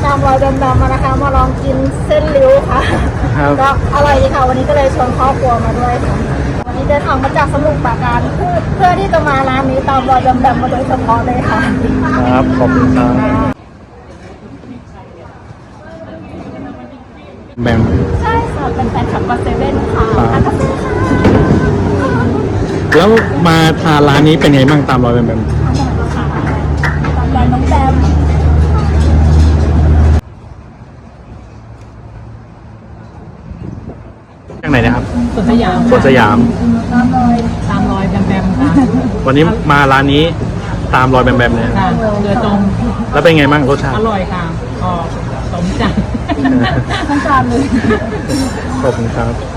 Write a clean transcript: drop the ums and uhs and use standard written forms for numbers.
ตามรอยดำๆมานะคะมาลองกินเส้นริ้วค่ะก็อร่อยดีค่ะวันนี้ก็เลยชวนครอบครัวมาด้วยค่ะวันนี้เดินทางมาจากสมุทรปราการเพื่อที่จะมาร้านนี้ตามรอยดำๆมาโดยเฉพาะเลยค่ะครับขอบคุณครับแบมใช่ค่ะเป็นแฟนคลับก็เซเว่นค่ะก็ซื้อค่ะแล้วมาทานร้านนี้เป็นไงบ้างตามรอยแบมตามรอยน้องแบมจากไหนนะครับสวนสยาม สวนสยาม ตามรอยแบมๆค่ะ วันนี้มาร้านนี้ตามรอยแบมเลย ค่ะโดยตรง แล้วเป็นไงบ้างรสชาติ อร่อยค่ะก็สมใจ ทั้งจานเลย ขอบคุณครับ